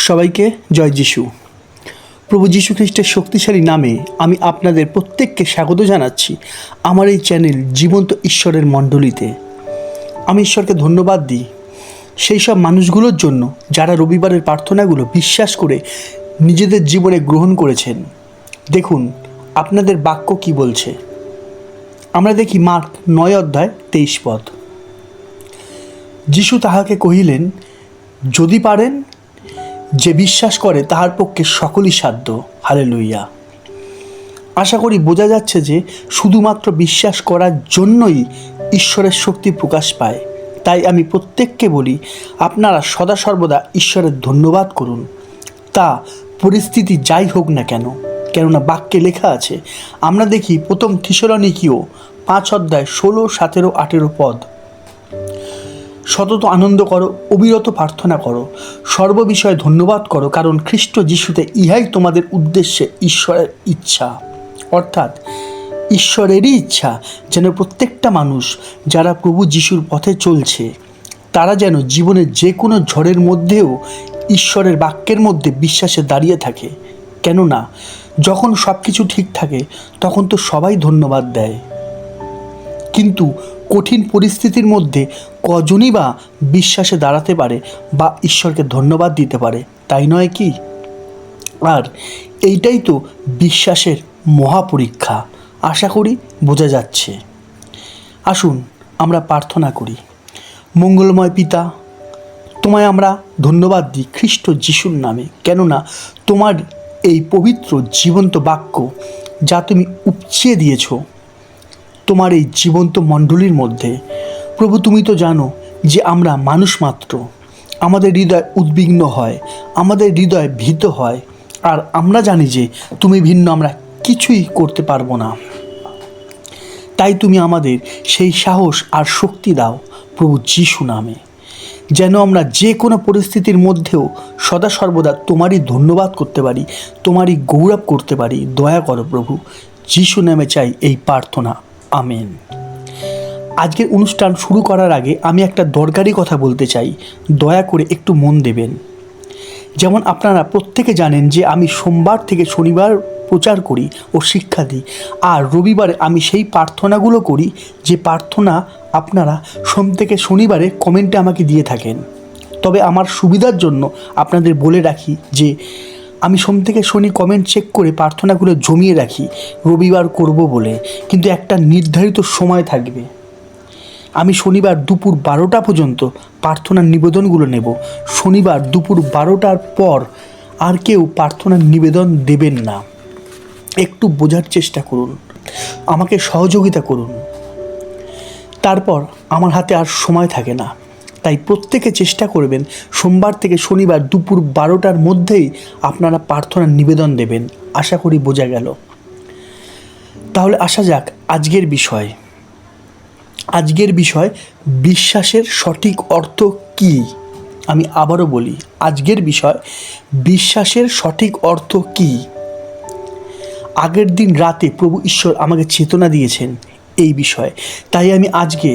সবাইকে জয় যিশু। প্রভু যীশু খ্রিস্টের শক্তিশালী নামে আমি আপনাদের প্রত্যেককে স্বাগত জানাচ্ছি আমার এই চ্যানেল জীবন্ত ঈশ্বরের মণ্ডলীতে। আমি ঈশ্বরকে ধন্যবাদ দিই সেই সব মানুষগুলোর জন্য যারা রবিবারের প্রার্থনাগুলো বিশ্বাস করে নিজেদের জীবনে গ্রহণ করেছেন। দেখুন আপনাদের বাক্য কি বলছে। আমরা দেখি মার্ক 9:23। যিশু তাহাকে কহিলেন, যদি পারেন, যে বিশ্বাস করে তাহার পক্ষে সকলই সাধ্য। হালেলুইয়া। আশা করি বোঝা যাচ্ছে যে শুধুমাত্র বিশ্বাস করার জন্যই ঈশ্বরের শক্তি প্রকাশ পায়। তাই আমি প্রত্যেককে বলি, আপনারা সদা সর্বদা ঈশ্বরের ধন্যবাদ করুন, তা পরিস্থিতি যাই হোক না কেন। কেননা বাক্যে লেখা আছে, আমরা দেখি প্রথম থিসলনিকীয় 5:16-17-18 সতত আনন্দ করো, অবিরত প্রার্থনা করো, সর্ববিষয়ে ধন্যবাদ করো, কারণ খ্রিস্ট যিশুতে ইহাই তোমাদের উদ্দেশ্যে ঈশ্বরের ইচ্ছা। অর্থাৎ ঈশ্বরেরই ইচ্ছা যেন প্রত্যেকটা মানুষ যারা প্রভু যিশুর পথে চলছে তারা যেন জীবনের যে কোনো ঝড়ের মধ্যেও ঈশ্বরের বাক্যের মধ্যে বিশ্বাসে দাঁড়িয়ে থাকে। কেননা যখন সব কিছু ঠিক থাকে তখন তো সবাই ধন্যবাদ দেয়, কিন্তু কঠিন পরিস্থিতির মধ্যে কজনই বা বিশ্বাসে দাঁড়াতে পারে বা ঈশ্বরকে ধন্যবাদ দিতে পারে, তাই নয় কি? আর এইটাই তো বিশ্বাসের মহাপরীক্ষা। আশা করি বোঝা যাচ্ছে। আসুন আমরা প্রার্থনা করি। মঙ্গলময় পিতা, তোমায় আমরা ধন্যবাদ দিই খ্রিস্ট যিশুর নামে, কেননা তোমার এই পবিত্র জীবন্ত বাক্য যা তুমি উপচিয়ে দিয়েছ তোমার এই জীবন্ত মণ্ডলীর মধ্যে। প্রভু, তুমি তো জানো যে আমরা মানুষ মাত্র, আমাদের হৃদয় উদ্বিগ্ন হয়, আমাদের হৃদয় ভীত হয়, আর আমরা জানি যে তুমি ভিন্ন আমরা কিছুই করতে পারবো না। তাই তুমি আমাদের সেই সাহস আর শক্তি দাও প্রভু যিশু নামে, যেন আমরা যে কোনো পরিস্থিতির মধ্যেও সদা সর্বদা তোমারই ধন্যবাদ করতে পারি, তোমারই গৌরব করতে পারি। দয়া করো প্রভু, যিশু নামে চাই এই প্রার্থনা, আমেন। আজকের অনুষ্ঠান শুরু করার আগে আমি একটা দরকারি কথা বলতে চাই, দয়া করে একটু মন দেবেন। যেমন আপনারা প্রত্যেকে জানেন যে আমি সোমবার থেকে শনিবার প্রচার করি ও শিক্ষা দিই, আর রবিবারে আমি সেই প্রার্থনাগুলো করি যে প্রার্থনা আপনারা সোম থেকে শনিবারে কমেন্টে আমাকে দিয়ে থাকেন। তবে আমার সুবিধার জন্য আপনাদের বলে রাখি যে আমি সোম থেকে শনি কমেন্ট চেক করে প্রার্থনাগুলো জমিয়ে রাখি রবিবার করব বলে, কিন্তু একটা নির্ধারিত সময় থাকবে। আমি শনিবার দুপুর 12টা পর্যন্ত প্রার্থনার নিবেদনগুলো নেব। শনিবার দুপুর 12টার পর আর কেউ প্রার্থনার নিবেদন দেবেন না। একটু বোঝার চেষ্টা করুন, আমাকে সহযোগিতা করুন। তারপর আমার হাতে আর সময় থাকে না, তাই প্রত্যেকে চেষ্টা করবেন সোমবার থেকে শনিবার দুপুর 12টার মধ্যেই আপনারা প্রার্থনার নিবেদন দেবেন। আশা করি বোঝা গেল। তাহলে আসা যাক আজকের বিষয়। আজকের বিষয় বিশ্বাসের সঠিক অর্থ কী। আমি আবারও বলি, আজকের বিষয় বিশ্বাসের সঠিক অর্থ কী। আগের দিন রাতে প্রভু ঈশ্বর আমাকে চেতনা দিয়েছেন এই বিষয়ে, তাই আমি আজকে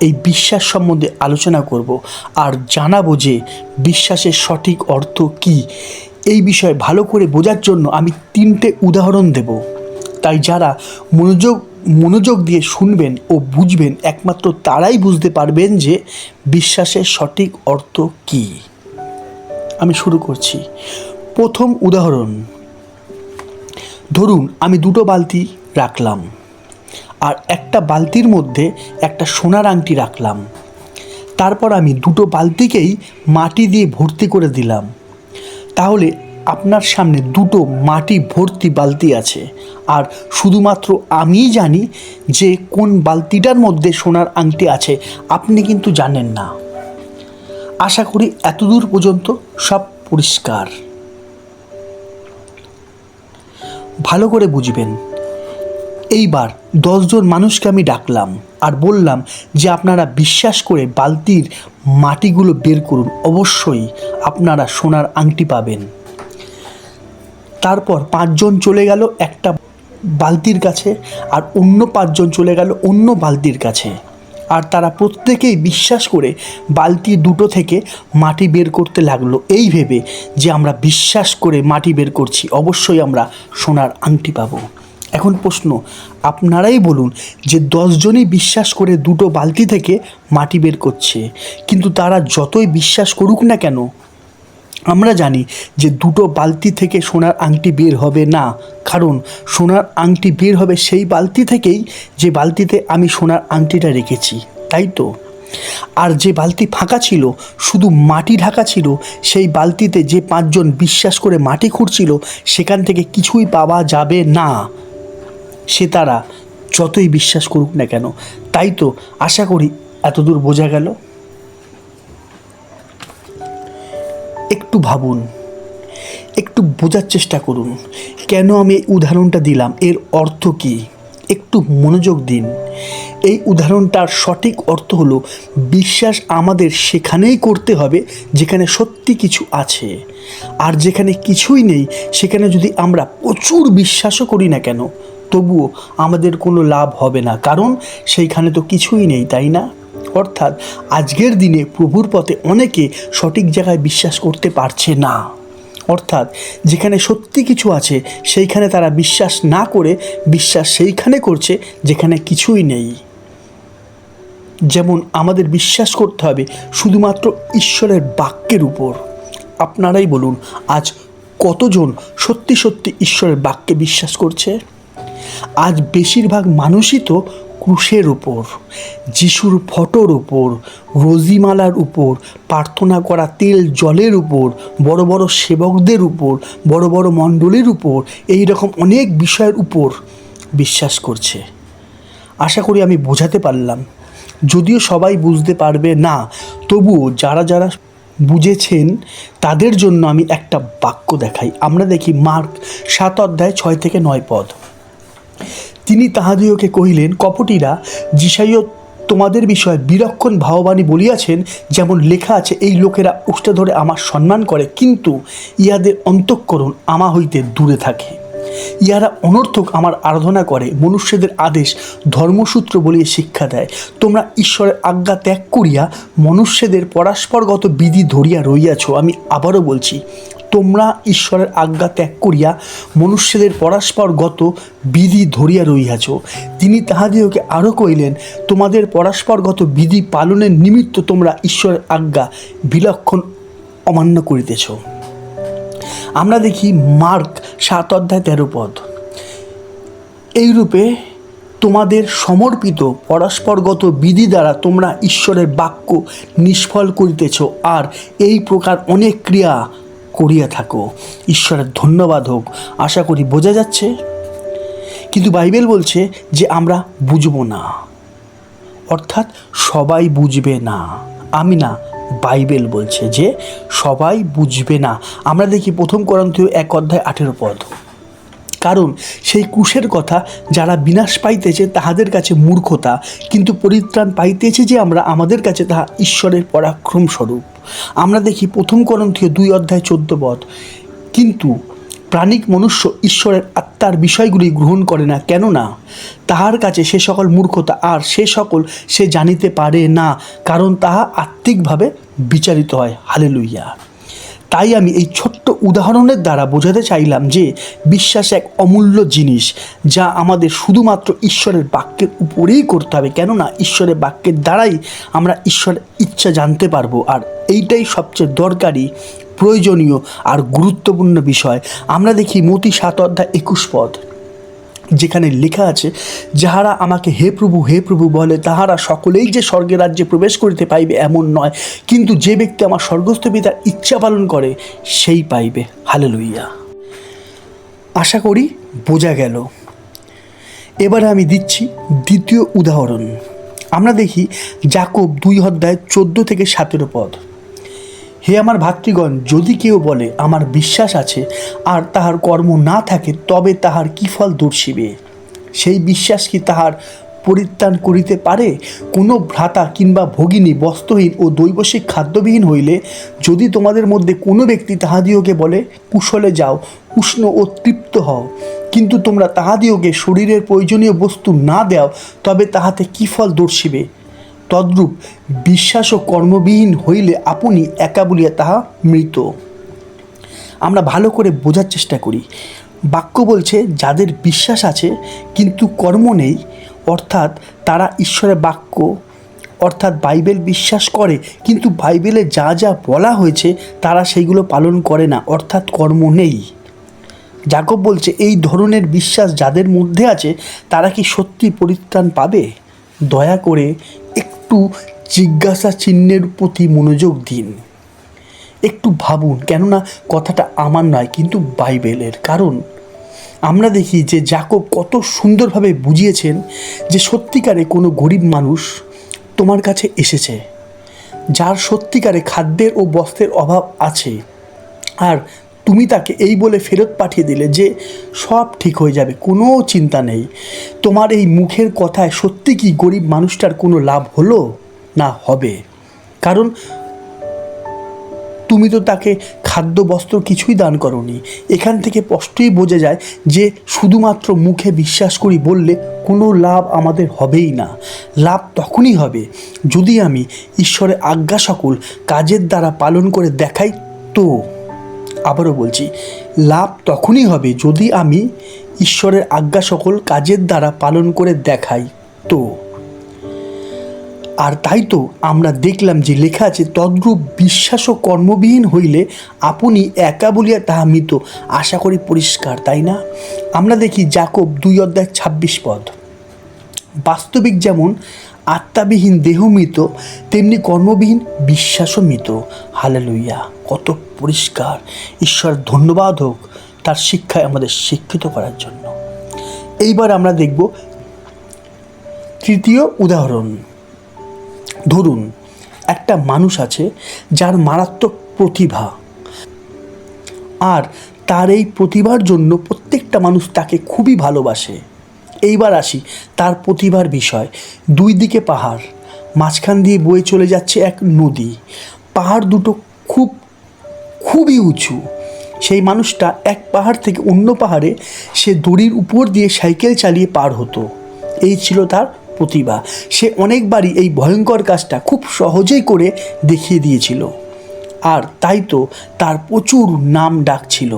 এই বিশ্বাস সম্বন্ধে আলোচনা করব আর জানাবো যে বিশ্বাসের সঠিক অর্থ কী। এই বিষয়ে ভালো করে বোঝার জন্য আমি 3টে উদাহরণ দেব। তাই যারা মনোযোগ দিয়ে শুনবেন ও বুঝবেন, একমাত্র তারাই বুঝতে পারবেন যে বিশ্বাসের সঠিক অর্থ কী। আমি শুরু করছি। প্রথম উদাহরণ, ধরুন আমি 2টো বালতি রাখলাম আর একটা বালতির মধ্যে একটা সোনার আংটি রাখলাম। তারপর আমি 2টো বালতিকেই মাটি দিয়ে ভর্তি করে দিলাম। তাহলে আপনার সামনে 2টো মাটি ভর্তি বালতি আছে, আর শুধুমাত্র আমিই জানি যে কোন বালতিটার মধ্যে সোনার আংটি আছে, আপনি কিন্তু জানেন না। আশা করি এতদূর পর্যন্ত সব পরিষ্কার। ভালো করে বুঝবেন। এইবার 10 জন মানুষকে আমি ডাকলাম আর বললাম যে আপনারা বিশ্বাস করে বালতির মাটিগুলো বের করুন, অবশ্যই আপনারা সোনার আংটি পাবেন। তারপর 5 জন চলে গেল একটা বালতির কাছে, আর অন্য 5 জন চলে গেল অন্য বালতির কাছে। আর তারা প্রত্যেকেই বিশ্বাস করে বালতি দুটো থেকে মাটি বের করতে লাগলো, এই ভেবে যে আমরা বিশ্বাস করে মাটি বের করছি, অবশ্যই আমরা সোনার আংটি পাবো। এখন প্রশ্ন, আপনারাই বলুন যে 10 জনই বিশ্বাস করে দুটো বালতি থেকে মাটি বের করছে, কিন্তু তারা যতই বিশ্বাস করুক না কেন, আমরা জানি যে দুটো বালতি থেকে সোনার আংটি বের হবে না, কারণ সোনার আংটি বের হবে সেই বালতি থেকেই যে বালতিতে আমি সোনার আংটিটা রেখেছি, তাই তো? আর যে বালতি ফাঁকা ছিল, শুধু মাটি ঢাকা ছিল, সেই বালতিতে যে 5 জন বিশ্বাস করে মাটি খুঁড়ছিল, সেখান থেকে কিছুই পাওয়া যাবে না, সে তারা যতই বিশ্বাস করুক না কেন। তাই তো আশা করি এতদূর বোঝা গেল। একটু ভাবুন, একটু বোঝার চেষ্টা করুন কেন আমি এই উদাহরণটা দিলাম, এর অর্থ কী, একটু মনোযোগ দিন। এই উদাহরণটার সঠিক অর্থ হলো, বিশ্বাস আমাদের সেখানেই করতে হবে যেখানে সত্যি কিছু আছে, আর যেখানে কিছুই নেই সেখানে যদি আমরা প্রচুর বিশ্বাসও করি না কেন, তবুও আমাদের কোনো লাভ হবে না, কারণ সেইখানে তো কিছুই নেই, তাই না? অর্থাৎ আজকের দিনে প্রভুর পথে অনেকে সঠিক জায়গায় বিশ্বাস করতে পারছে না, অর্থাৎ যেখানে সত্যি কিছু আছে সেইখানে তারা বিশ্বাস না করে বিশ্বাস সেইখানে করছে যেখানে কিছুই নেই। যেমন আমাদের বিশ্বাস করতে হবে শুধুমাত্র ঈশ্বরের বাক্যের উপর। আপনারাই বলুন, আজ কতজন সত্যি সত্যি ঈশ্বরের বাক্যে বিশ্বাস করছে? আজ বেশিরভাগ মানুষই তো ক্রুশের উপর, যিশুর ফটোর উপর, রোজিমালার উপর, প্রার্থনা করা তেল জলের উপর, বড় বড় সেবকদের উপর, বড় বড় মণ্ডলীর উপর, এই রকম অনেক বিষয়ের উপর বিশ্বাস করছে। আশা করি আমি বোঝাতে পারলাম। যদিও সবাই বুঝতে পারবে না, তবুও যারা যারা বুঝেছেন তাদের জন্য আমি একটা বাক্য দেখাই। আমরা দেখি মার্ক 7 অধ্যায় 6 থেকে 9 পদ। তিনি তাহাদিওকে কহিলেন, কপটীরা, যিশাইও তোমাদের বিষয়ে বিলক্ষণ ভাববাণী বলিয়াছেন, যেমন লেখা আছে, এই লোকেরা উষ্ঠে ধরে আমার সম্মান করে, কিন্তু ইহাদের অন্তঃকরণ আমা হইতে দূরে থাকে। ইহারা অনর্থক আমার আরাধনা করে, মনুষ্যদের আদেশ ধর্মসূত্র বলিয়া শিক্ষা দেয়। তোমরা ঈশ্বরের আজ্ঞা ত্যাগ করিয়া মনুষ্যদের পরস্পরগত বিধি ধরিয়া রইয়াছ। আমি আবারও বলছি, তোমরা ঈশ্বরের আজ্ঞা ত্যাগ করিয়া মনুষ্যদের পরস্পরগত বিধি ধরিয়া রইয়াছ। তিনি তাহাদিওকে আরও কহিলেন, তোমাদের পরস্পরগত বিধি পালনের নিমিত্ত তোমরা ঈশ্বরের আজ্ঞা বিলক্ষণ অমান্য করিতেছ। আমরা দেখি মার্ক 7 অধ্যায় 13 পদ। এইরূপে তোমাদের সমর্পিত পরস্পরগত বিধি দ্বারা তোমরা ঈশ্বরের বাক্য নিষ্ফল করিতেছ, আর এই প্রকার অনেক ক্রিয়া করিয়া থাকো। ঈশ্বরের ধন্যবাদ হোক। আশা করি বোঝা যাচ্ছে। কিন্তু বাইবেল বলছে যে আমরা বুঝবো না, অর্থাৎ সবাই বুঝবে না। আমি না, বাইবেল বলছে যে সবাই বুঝবে না। আমরা দেখি 1 কোরিন্থীয় 1 অধ্যায় 18 পদ। কারণ সেই ক্রুশের কথা যারা বিনাশ পাইতেছে তাহাদের কাছে মূর্খতা, কিন্তু পরিত্রাণ পাইতেছে যে আমরা, আমাদের কাছে তাহা ঈশ্বরের পরাক্রম স্বরূপ। আমরা দেখি 1 কোরিন্থীয় 2 অধ্যায় 14 পদ। কিন্তু প্রাণিক মনুষ্য ঈশ্বরের আত্মার বিষয়গুলি গ্রহণ করে না, কেননা তাহার কাছে সে সকল মূর্খতা, আর সে সকল সে জানিতে পারে না, কারণ তাহা আত্মিকভাবে বিচারিত হয়। হালেলুইয়া। তাই আমি এই ছোট্ট উদাহরণের দ্বারা বোঝাতে চাইলাম যে বিশ্বাস এক অমূল্য জিনিস, যা আমাদের শুধুমাত্র ঈশ্বরের বাক্যের উপরেই করতে হবে, কেননা ঈশ্বরের বাক্যের দ্বারাই আমরা ঈশ্বরের ইচ্ছা জানতে পারবো। আর এইটাই সবচেয়ে দরকারি, প্রয়োজনীয় আর গুরুত্বপূর্ণ বিষয়। আমরা দেখি মতি 7 অধ্যায় 21 পদ, যেখানে লেখা আছে, যাহারা আমাকে হে প্রভু বলে, তাহারা সকলেই যে স্বর্গের রাজ্যে প্রবেশ করিতে পাইবে এমন নয়, কিন্তু যে ব্যক্তি আমার স্বর্গস্থ পিতার ইচ্ছা পালন করে সেই পাইবে। হালেলুইয়া। আশা করি বোঝা গেল। এবারে আমি দিচ্ছি দ্বিতীয় উদাহরণ। আমরা দেখি যাকব 2 অধ্যায় 14 থেকে 17 পদ। হে আমার ভাতৃগণ, যদি কেউ বলে আমার বিশ্বাস আছে আর তাহার কর্ম না থাকে, তবে তাহার কি ফল দর্শিবে? সেই বিশ্বাস কি তাহার পরিত্রাণ করিতে পারে? কোনো ভ্রাতা কিংবা ভগিনী বস্ত্রহীন ও দৈবশিক খাদ্যবিহীন হইলে, যদি তোমাদের মধ্যে কোনো ব্যক্তি তাহাদিওকে বলে, কুশলে যাও, উষ্ণ ও তৃপ্ত হও, কিন্তু তোমরা তাহাদিওকে শরীরের প্রয়োজনীয় বস্তু না দাও, তবে তাহাতে কি ফল দর্শিবে? তদ্রূপ বিশ্বাস ও কর্মবিহীন হইলে আপনি একা বলিয়া তাহা মৃত। আমরা ভালো করে বোঝার চেষ্টা করি। বাক্য বলছে যাদের বিশ্বাস আছে কিন্তু কর্ম নেই, অর্থাৎ তারা ঈশ্বরের বাক্য অর্থাৎ বাইবেল বিশ্বাস করে কিন্তু বাইবেলে যা যা বলা হয়েছে তারা সেইগুলো পালন করে না, অর্থাৎ কর্ম নেই। যাকব বলছে এই ধরনের বিশ্বাস যাদের মধ্যে আছে তারা কি সত্যি পরিত্রাণ পাবে? দয়া করে একটু জিজ্ঞাসা চিহ্নের প্রতি মনোযোগ দিন, একটু ভাবুন। কেননা কথাটা আমার নয় কিন্তু বাইবেলের। কারণ আমরা দেখি যে যাকব কত সুন্দরভাবে বুঝিয়েছেন যে সত্যিকারে কোনো গরিব মানুষ তোমার কাছে এসেছে, যার সত্যিকারে খাদ্যের ও বস্ত্রের অভাব আছে, আর তুমি তাকে এই বলে ফেরত পাঠিয়ে দিলে যে সব ঠিক হয়ে যাবে, কোনো চিন্তা নেই। তোমার এই মুখের কথায় সত্যি কি গরিব মানুষটার কোনো লাভ হলো? না, হবে। কারণ তুমি তো তাকে খাদ্য বস্ত্র কিছুই দান করোনি। এখান থেকে স্পষ্টই বোঝা যায় যে শুধুমাত্র মুখে বিশ্বাস করি বললে কোনো লাভ আমাদের হবেই না। লাভ তখনই হবে যদি আমি ঈশ্বরের আজ্ঞা সকল কাজের দ্বারা পালন করে দেখাই। তো আবারও বলছি, লাভ তখনই হবে যদি আমি ঈশ্বরের আজ্ঞা সকল কাজের দ্বারা পালন করে দেখাই। তো আর তাই তো আমরা দেখলাম যে লেখা আছে তদ্রূপ বিশ্বাস ও কর্মবিহীন হইলে আপনি একা বলিয়া তাহা মৃত। আশা করি পরিষ্কার, তাই না? আমরা দেখি যাকব 2:26। বাস্তবিক যেমন আত্মাবিহীন দেহ মৃত, তেমনি কর্মবিহীন বিশ্বাসও মৃত। হালেলুইয়া! কত পরিষ্কার! ঈশ্বর ধন্যবাদ হোক তার শিক্ষায় আমাদের শিক্ষিত করার জন্য। এইবার আমরা দেখব তৃতীয় উদাহরণ। ধরুন একটা মানুষ আছে যার মারাত্মক প্রতিভা, আর তার এই প্রতিভার জন্য প্রত্যেকটা মানুষ তাকে খুবই ভালোবাসে। এইবার আসি তার প্রতিভার বিষয়। দুই দিকে পাহাড়, মাঝখান দিয়ে বয়ে চলে যাচ্ছে এক নদী। পাহাড় দুটো খুবই উঁচু। সেই মানুষটা এক পাহাড় থেকে অন্য পাহাড়ে সে দড়ির উপর দিয়ে সাইকেল চালিয়ে পার হতো। এই ছিল তার প্রতিভা। সে অনেকবারই এই ভয়ঙ্কর কাজটা খুব সহজেই করে দেখিয়ে দিয়েছিল, আর তাই তো তার প্রচুর নাম ডাক ছিল।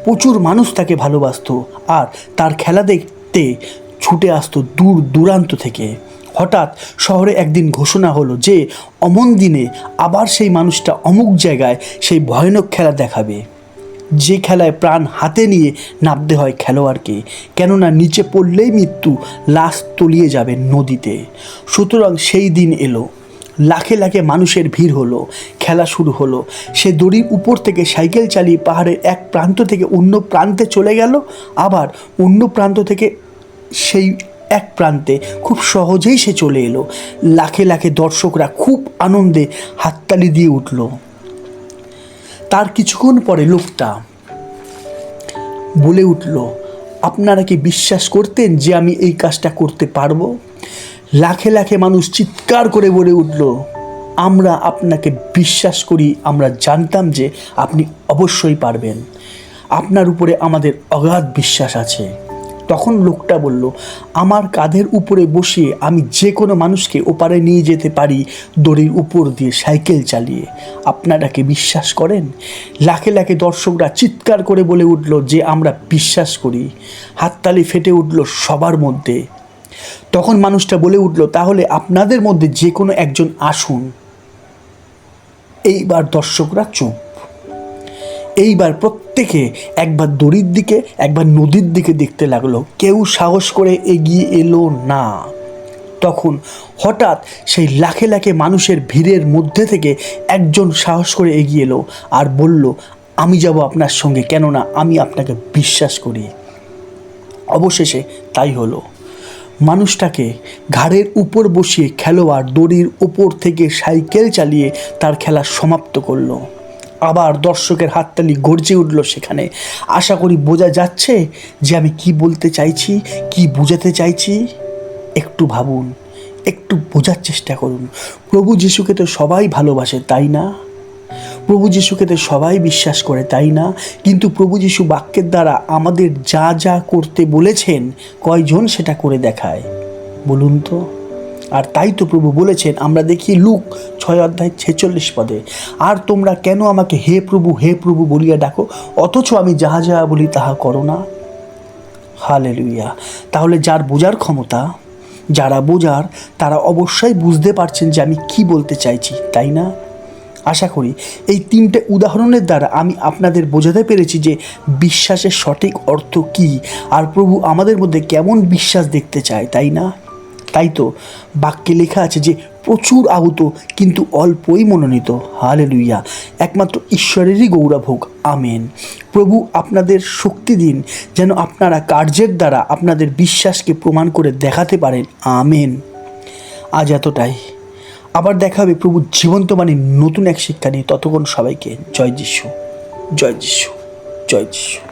প্রচুর মানুষ তাকে ভালোবাসতো আর তার খেলা দেখতে ছুটে আসতো দূর দূরান্ত থেকে। হঠাৎ শহরে একদিন ঘোষণা হলো যে অমন দিনে আবার সেই মানুষটা অমুক জায়গায় সেই ভয়ানক খেলা দেখাবে, যে খেলায় প্রাণ হাতে নিয়ে নামতে হয় খেলোয়াড়কে, কেননা নিচে পড়লেই মৃত্যু, লাশ তলিয়ে যাবে নদীতে। সুতরাং সেই দিন এলো। লাখে লাখে মানুষের ভিড় হলো, খেলা শুরু হলো। সে দড়ির উপর থেকে সাইকেল চালিয়ে পাহাড়ের এক প্রান্ত থেকে অন্য প্রান্তে চলে গেল, আবার অন্য প্রান্ত থেকে সেই এক প্রান্তে খুব সহজেই সে চলে এলো। লাখে লাখে দর্শকরা খুব আনন্দে হাততালি দিয়ে উঠল। তার কিছুক্ষণ পরে লোকটা বলে উঠল, আপনারা কি বিশ্বাস করতেন যে আমি এই কাজটা করতে পারবো? লাখে লাখে মানুষ চিৎকার করে বলে উঠল, আমরা আপনাকে বিশ্বাস করি, আমরা জানতাম যে আপনি অবশ্যই পারবেন, আপনার উপরে আমাদের অগাধ বিশ্বাস আছে। তখন লোকটা বলল, আমার কাঁধের উপরে বসিয়ে আমি যে কোনো মানুষকে ওপারে নিয়ে যেতে পারি দড়ির উপর দিয়ে সাইকেল চালিয়ে। আপনারা কি বিশ্বাস করেন? লাখে লাখে দর্শকরা চিৎকার করে বলে উঠল যে আমরা বিশ্বাস করি। হাততালি ফেটে উঠল সবার মধ্যে। তখন মানুষটা বলে উঠল, তাহলে আপনাদের মধ্যে যে কোনো একজন আসুন। এইবার দর্শকরা চুপ। এইবার প্রত্যেকে একবার দড়ির দিকে একবার নদীর দিকে দেখতে লাগলো। কেউ সাহস করে এগিয়ে এলো না। তখন হঠাৎ সেই লাখে লাখে মানুষের ভিড়ের মধ্যে থেকে একজন সাহস করে এগিয়ে এলো আর বলল, আমি যাব আপনার সঙ্গে, কেননা আমি আপনাকে বিশ্বাস করি। অবশেষে তাই হলো। মানুষটাকে ঘাড়ের উপর বসিয়ে খেলোয়াড় দড়ির উপর থেকে সাইকেল চালিয়ে তার খেলা সমাপ্ত করলো। আবার দর্শকের হাততালি গর্জে উঠল সেখানে। আশা করি বোঝা যাচ্ছে যে আমি কি বলতে চাইছি, কি বোঝাতে চাইছি। একটু ভাবুন, একটু বোঝার চেষ্টা করুন। প্রভু যিশুকে তো সবাই ভালোবাসে, তাই না? প্রভু যিশুকে তো সবাই বিশ্বাস করে, তাই না? কিন্তু প্রভু যিশু বাক্যের দ্বারা আমাদের যা যা করতে বলেছেন, কয়জন সেটা করে দেখায় বলুন তো? আর তাই তো প্রভু বলেছেন, আমরা দেখি লুক 6:46 আর তোমরা কেন আমাকে হে প্রভু বলিয়া ডাকো, অথচ আমি যাহা যাহা বলি তাহা করো না। হালেলুয়া। তাহলে যার বোঝার ক্ষমতা, যারা বোঝার, তারা অবশ্যই বুঝতে পারছেন যে আমি কি বলতে চাইছি, তাই না? আশা করি এই 3টে উদাহরণের দ্বারা আমি আপনাদের বোঝাতে পেরেছি যে বিশ্বাসের সঠিক অর্থ কী, আর প্রভু আমাদের মধ্যে কেমন বিশ্বাস দেখতে চায়, তাই না? তাই তো বাক্যে লেখা আছে যে প্রচুর আহুত কিন্তু অল্পই মনোনীত। হালেলুয়া। একমাত্র ঈশ্বরেরই গৌরব হোক। আমেন। প্রভু আপনাদের শক্তি দিন যেন আপনারা কার্যের দ্বারা আপনাদের বিশ্বাসকে প্রমাণ করে দেখাতে পারেন। আমেন। আজ এতটাই। আবার দেখা হবে প্রভুর জীবন্ত বাণীর নতুন এক শিক্ষা নিয়ে। ততক্ষণ সবাইকে জয় যিশু, জয় যিশু, জয় যিশু।